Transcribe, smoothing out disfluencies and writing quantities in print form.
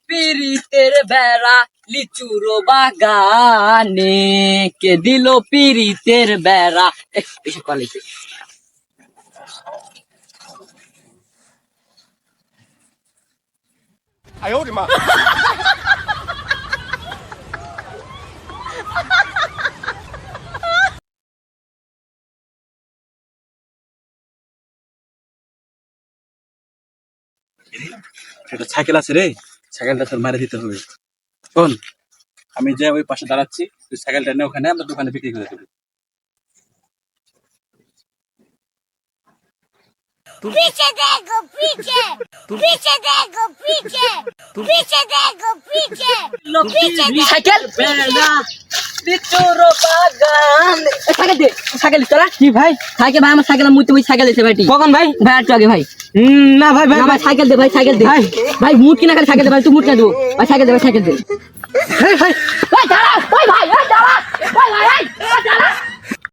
পিরিতের বেড়া লিচুর বাগানে কে দিল পিরিতের বেড়া এসব কলেজে সেটা সাইকেল আছে রে, সাইকেলটা তোর মারে দিতে হবে। শোন, আমি যে ওই পাশে দাঁড়াচ্ছি, তুই সাইকেলটা নিয়ে ওখানে আমরা দোকানে বিক্রি করে দেবো। पीछे देखो पीछे पीछे देखो पीछे पीछे देखो पीछे সাইকেল বেড়া লিচুর বাগান সাইকেল দে সাইকেল চলা কি ভাই? সাইকেল ভাই আমার সাইকেল মুতে ওই সাইকেল এসে ভাইটি কখন ভাই? ভাই একটু আগে ভাই না ভাই ভাই না ভাই সাইকেল দে ভাই সাইকেল দে ভাই। ভাই মুট কিনা খালি সাইকেল দে ভাই তুই মুট না দেবো ভাই সাইকেল দে ভাই সাইকেল দে ভাই ভাই ভাই দাঁড়া